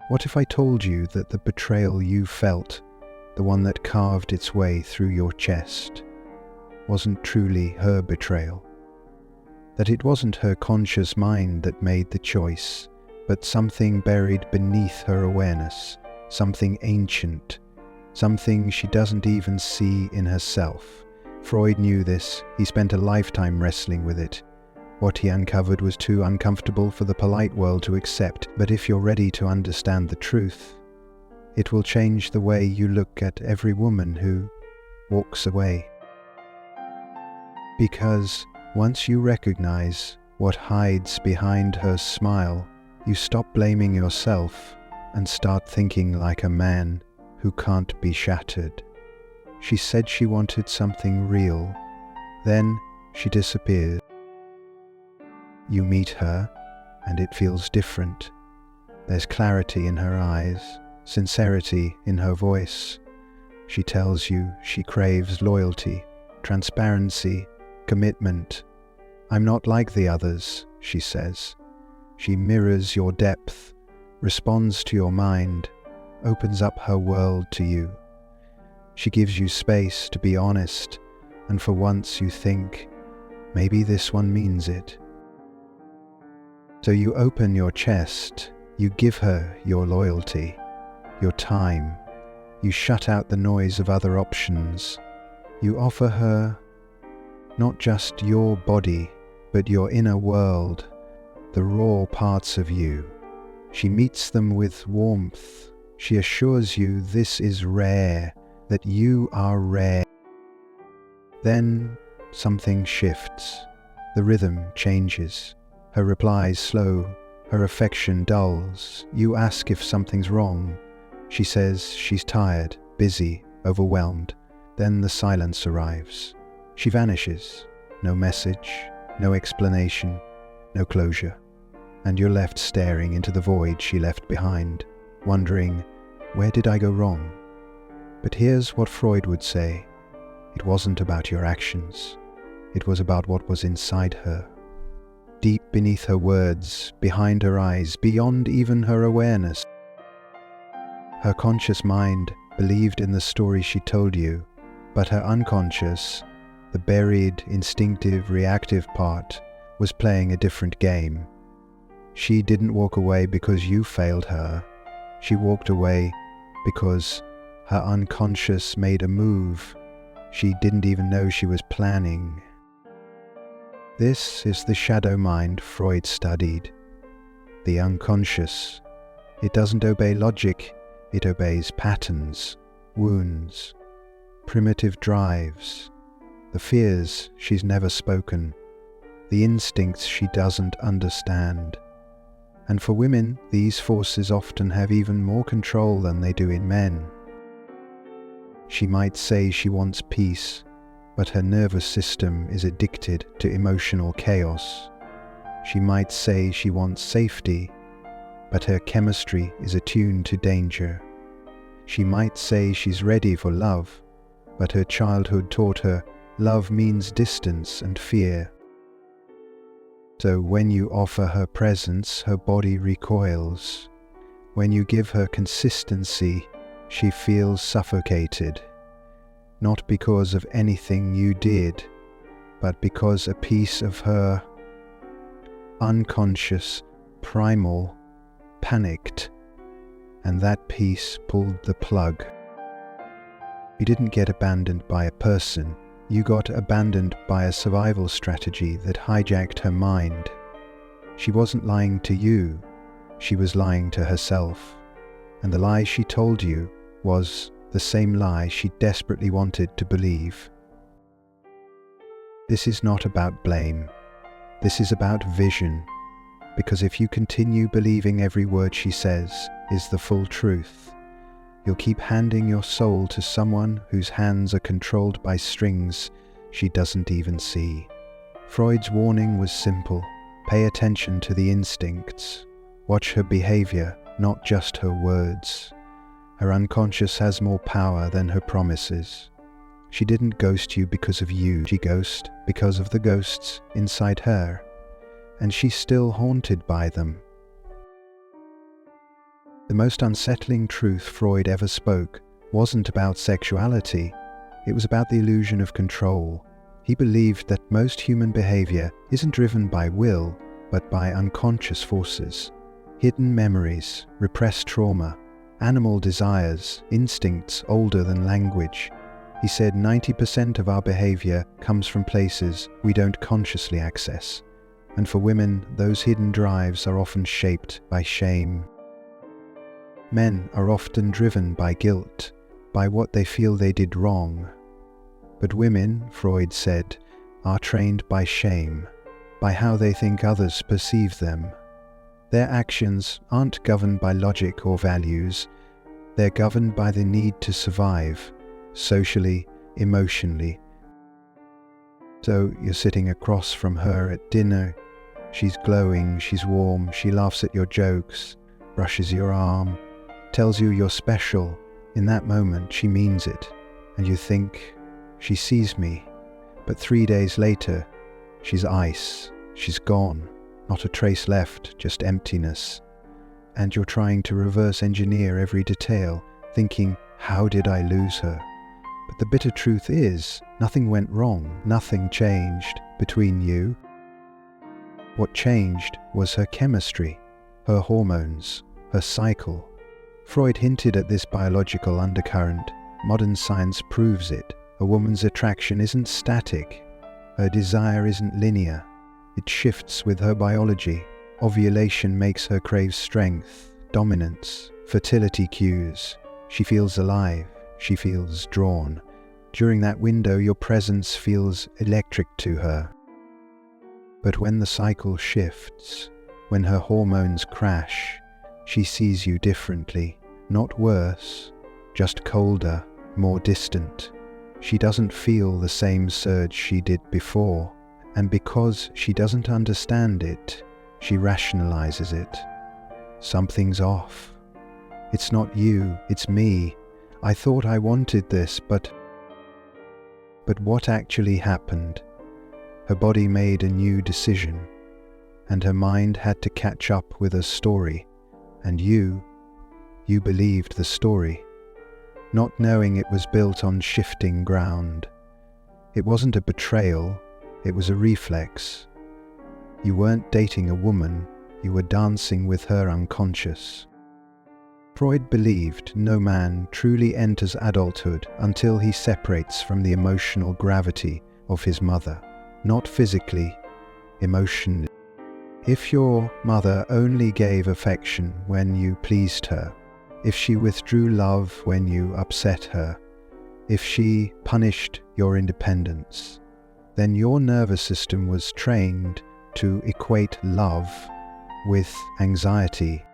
What if I told you that the betrayal you felt, the one that carved its way through your chest, wasn't truly her betrayal? That it wasn't her conscious mind that made the choice, but something buried beneath her awareness, something ancient, something she doesn't even see in herself. Freud knew this. He spent a lifetime wrestling with it. What he uncovered was too uncomfortable for the polite world to accept, but if you're ready to understand the truth, it will change the way you look at every woman who walks away. Because once you recognize what hides behind her smile, you stop blaming yourself and start thinking like a man who can't be shattered. She said she wanted something real. Then she disappeared. You meet her, and it feels different. There's clarity in her eyes, sincerity in her voice. She tells you she craves loyalty, transparency, commitment. I'm not like the others, she says. She mirrors your depth, responds to your mind, opens up her world to you. She gives you space to be honest, and for once you think, maybe this one means it. So you open your chest, you give her your loyalty, your time. You shut out the noise of other options. You offer her not just your body, but your inner world, the raw parts of you. She meets them with warmth. She assures you this is rare, that you are rare. Then something shifts. The rhythm changes. Her replies slow. Her affection dulls. You ask if something's wrong. She says she's tired, busy, overwhelmed. Then the silence arrives. She vanishes. No message, no explanation, no closure. And you're left staring into the void she left behind, wondering, where did I go wrong? But here's what Freud would say. It wasn't about your actions. It was about what was inside her. Deep beneath her words, behind her eyes, beyond even her awareness. Her conscious mind believed in the story she told you, but her unconscious, the buried, instinctive, reactive part, was playing a different game. She didn't walk away because you failed her. She walked away because her unconscious made a move she didn't even know she was planning. This is the shadow mind Freud studied. The unconscious. It doesn't obey logic, it obeys patterns, wounds, primitive drives, the fears she's never spoken, the instincts she doesn't understand. And for women, these forces often have even more control than they do in men. She might say she wants peace, but her nervous system is addicted to emotional chaos. She might say she wants safety, but her chemistry is attuned to danger. She might say she's ready for love, but her childhood taught her love means distance and fear. So when you offer her presence, her body recoils. When you give her consistency, she feels suffocated. Not because of anything you did, but because a piece of her unconscious, primal, panicked, and that piece pulled the plug. You didn't get abandoned by a person, you got abandoned by a survival strategy that hijacked her mind. She wasn't lying to you, she was lying to herself. And the lie she told you was the same lie she desperately wanted to believe. This is not about blame. This is about vision. Because if you continue believing every word she says is the full truth, you'll keep handing your soul to someone whose hands are controlled by strings she doesn't even see. Freud's warning was simple. Pay attention to the instincts. Watch her behavior, not just her words. Her unconscious has more power than her promises. She didn't ghost you because of you. She ghosted because of the ghosts inside her. And she's still haunted by them. The most unsettling truth Freud ever spoke wasn't about sexuality, it was about the illusion of control. He believed that most human behavior isn't driven by will, but by unconscious forces. Hidden memories, repressed trauma, animal desires, instincts older than language. He said 90% of our behavior comes from places we don't consciously access. And for women, those hidden drives are often shaped by shame. Men are often driven by guilt, by what they feel they did wrong. But women, Freud said, are trained by shame, by how they think others perceive them. Their actions aren't governed by logic or values, they're governed by the need to survive, socially, emotionally. So you're sitting across from her at dinner, she's glowing, she's warm, she laughs at your jokes, brushes your arm, tells you you're special. In that moment she means it, and you think, she sees me. But 3 days later, she's ice, she's gone, not a trace left, just emptiness. And you're trying to reverse engineer every detail, thinking, how did I lose her? But the bitter truth is, nothing went wrong, nothing changed between you. What changed was her chemistry, her hormones, her cycle. Freud hinted at this biological undercurrent. Modern science proves it. A woman's attraction isn't static. Her desire isn't linear. It shifts with her biology. Ovulation makes her crave strength, dominance, fertility cues. She feels alive. She feels drawn. During that window, your presence feels electric to her. But when the cycle shifts, when her hormones crash, she sees you differently. Not worse, just colder, more distant. She doesn't feel the same surge she did before, and because she doesn't understand it, she rationalizes it. Something's off. It's not you, it's me. I thought I wanted this, but what actually happened? Her body made a new decision, and her mind had to catch up with a story, and you believed the story, not knowing it was built on shifting ground. It wasn't a betrayal, it was a reflex. You weren't dating a woman, you were dancing with her unconscious. Freud believed no man truly enters adulthood until he separates from the emotional gravity of his mother, not physically, emotionally. If your mother only gave affection when you pleased her, if she withdrew love when you upset her, if she punished your independence, then your nervous system was trained to equate love with anxiety.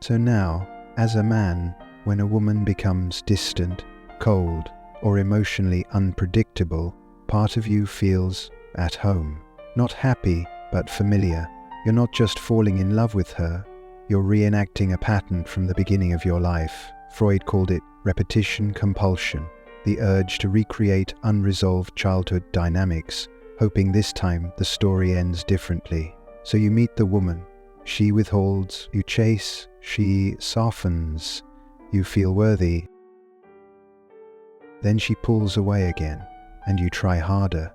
So now, as a man, when a woman becomes distant, cold, or emotionally unpredictable, part of you feels at home. Not happy, but familiar. You're not just falling in love with her, you're reenacting a pattern from the beginning of your life. Freud called it repetition compulsion, the urge to recreate unresolved childhood dynamics, hoping this time the story ends differently. So you meet the woman, she withholds, you chase, she softens, you feel worthy. Then she pulls away again, and you try harder.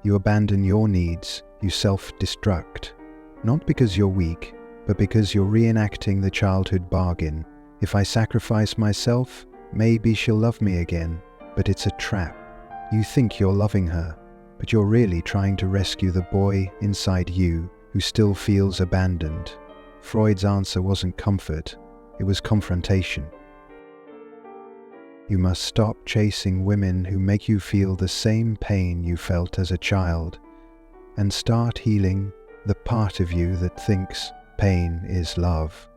You abandon your needs, you self-destruct. Not because you're weak, but because you're reenacting the childhood bargain. If I sacrifice myself, maybe she'll love me again. But it's a trap. You think you're loving her, but you're really trying to rescue the boy inside you who still feels abandoned. Freud's answer wasn't comfort, it was confrontation. You must stop chasing women who make you feel the same pain you felt as a child, and start healing the part of you that thinks pain is love.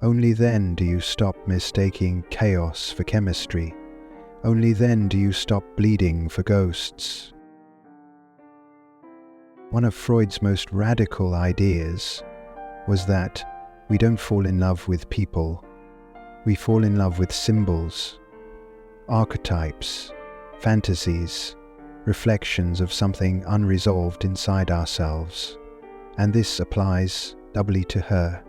Only then do you stop mistaking chaos for chemistry. Only then do you stop bleeding for ghosts. One of Freud's most radical ideas was that we don't fall in love with people. We fall in love with symbols, archetypes, fantasies, reflections of something unresolved inside ourselves. And this applies doubly to her.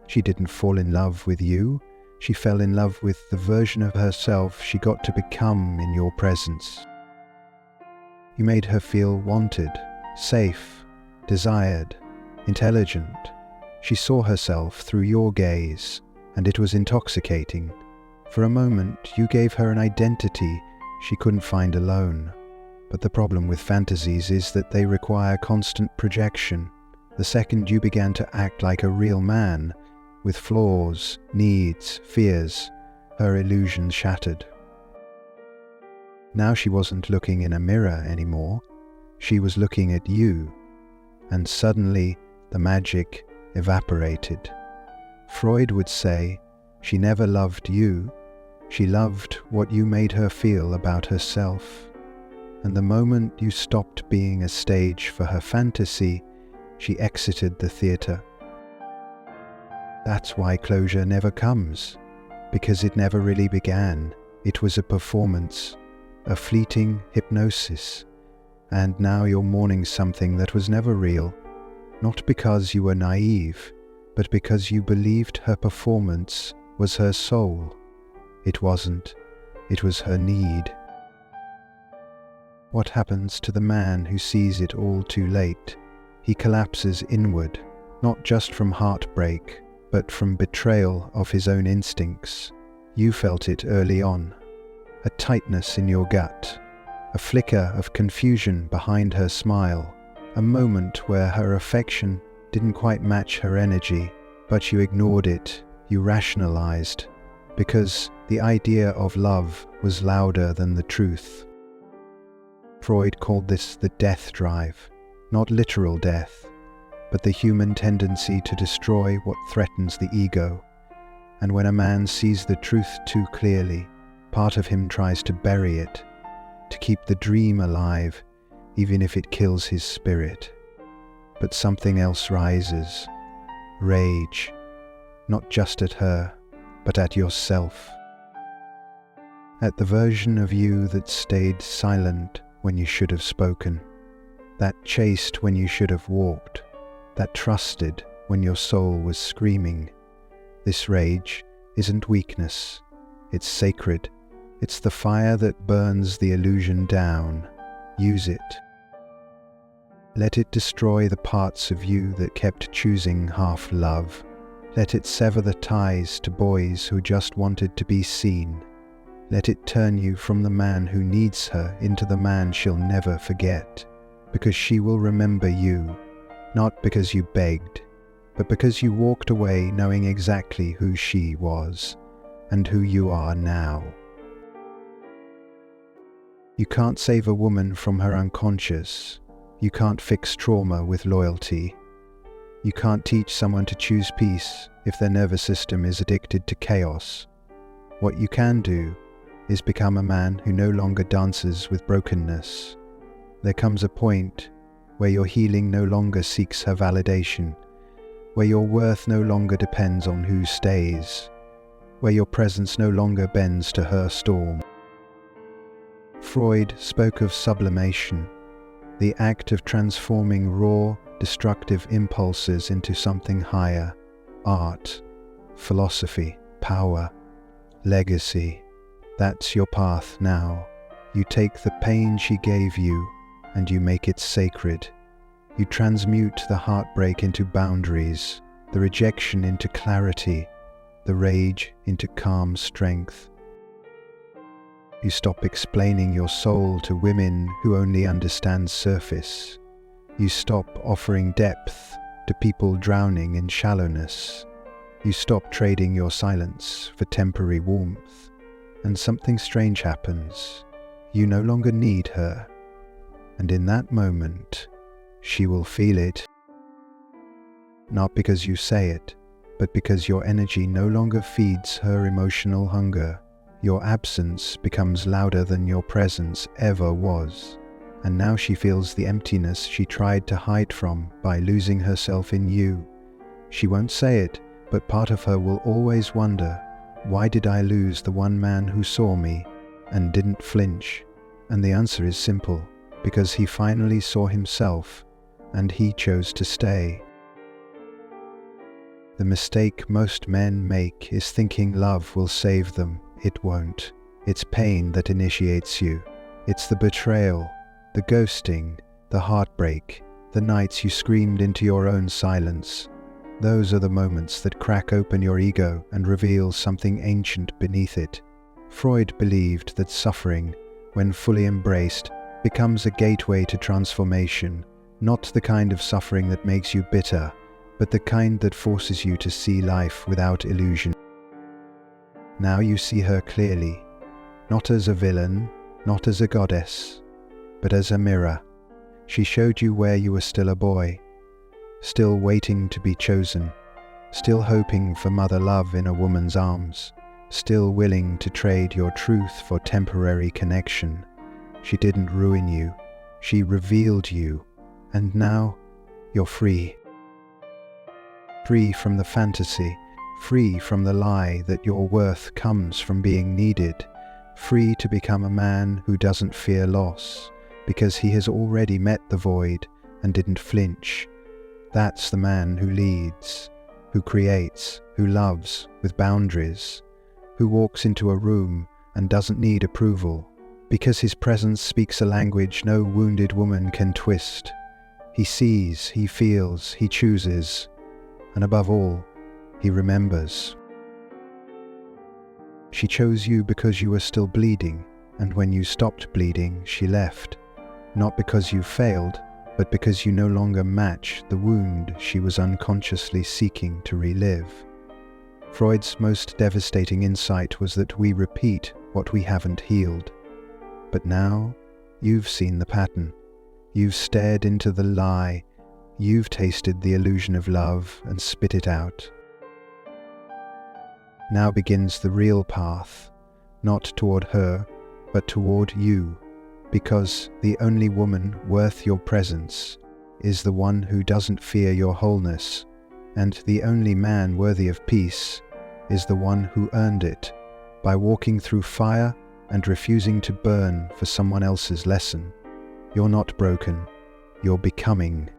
She didn't fall in love with you. She fell in love with the version of herself she got to become in your presence. You made her feel wanted, safe, desired, intelligent. She saw herself through your gaze, and it was intoxicating. For a moment, you gave her an identity she couldn't find alone. But the problem with fantasies is that they require constant projection. The second you began to act like a real man, with flaws, needs, fears, her illusions shattered. Now she wasn't looking in a mirror anymore. She was looking at you, and suddenly the magic evaporated. Freud would say she never loved you, she loved what you made her feel about herself. And the moment you stopped being a stage for her fantasy, she exited the theater. That's why closure never comes, because it never really began. It was a performance, a fleeting hypnosis, and now you're mourning something that was never real, not because you were naive, but because you believed her performance was her soul. It wasn't. It was her need. What happens to the man who sees it all too late? He collapses inward, not just from heartbreak, but from betrayal of his own instincts. You felt it early on. A tightness in your gut, a flicker of confusion behind her smile, a moment where her affection didn't quite match her energy, but you ignored it, you rationalized, because the idea of love was louder than the truth. Freud called this the death drive, not literal death, but the human tendency to destroy what threatens the ego. And when a man sees the truth too clearly, part of him tries to bury it, to keep the dream alive, even if it kills his spirit. But something else rises, rage, not just at her, but at yourself. At the version of you that stayed silent when you should have spoken, that chased when you should have walked, that trusted when your soul was screaming. This rage isn't weakness, it's sacred. It's the fire that burns the illusion down. Use it. Let it destroy the parts of you that kept choosing half love. Let it sever the ties to boys who just wanted to be seen. Let it turn you from the man who needs her into the man she'll never forget, because she will remember you, not because you begged, but because you walked away knowing exactly who she was and who you are now. You can't save a woman from her unconscious. You can't fix trauma with loyalty. You can't teach someone to choose peace if their nervous system is addicted to chaos. What you can do is become a man who no longer dances with brokenness. There comes a point where your healing no longer seeks her validation, where your worth no longer depends on who stays, where your presence no longer bends to her storm. Freud spoke of sublimation, the act of transforming raw, destructive impulses into something higher: art, philosophy, power, legacy. That's your path now. You take the pain she gave you and you make it sacred. You transmute the heartbreak into boundaries, the rejection into clarity, the rage into calm strength. You stop explaining your soul to women who only understand surface. You stop offering depth to people drowning in shallowness. You stop trading your silence for temporary warmth. And something strange happens. You no longer need her. And in that moment, she will feel it. Not because you say it, but because your energy no longer feeds her emotional hunger. Your absence becomes louder than your presence ever was. And now she feels the emptiness she tried to hide from by losing herself in you. She won't say it, but part of her will always wonder, why did I lose the one man who saw me and didn't flinch? And the answer is simple, because he finally saw himself and he chose to stay. The mistake most men make is thinking love will save them. It won't. It's pain that initiates you. It's the betrayal, the ghosting, the heartbreak, the nights you screamed into your own silence. Those are the moments that crack open your ego and reveal something ancient beneath it. Freud believed that suffering, when fully embraced, becomes a gateway to transformation, not the kind of suffering that makes you bitter, but the kind that forces you to see life without illusion. Now you see her clearly, not as a villain, not as a goddess, but as a mirror. She showed you where you were still a boy, still waiting to be chosen, still hoping for mother love in a woman's arms, still willing to trade your truth for temporary connection. She didn't ruin you, she revealed you, and now you're free. Free from the fantasy, free from the lie that your worth comes from being needed, free to become a man who doesn't fear loss, because he has already met the void and didn't flinch. That's the man who leads, who creates, who loves with boundaries, who walks into a room and doesn't need approval, because his presence speaks a language no wounded woman can twist. He sees, he feels, he chooses, and above all, he remembers. She chose you because you were still bleeding, and when you stopped bleeding, she left. Not because you failed, but because you no longer match the wound she was unconsciously seeking to relive. Freud's most devastating insight was that we repeat what we haven't healed. But now, you've seen the pattern. You've stared into the lie. You've tasted the illusion of love and spit it out. Now begins the real path, not toward her, but toward you, because the only woman worth your presence is the one who doesn't fear your wholeness, and the only man worthy of peace is the one who earned it by walking through fire and refusing to burn for someone else's lesson. You're not broken, you're becoming.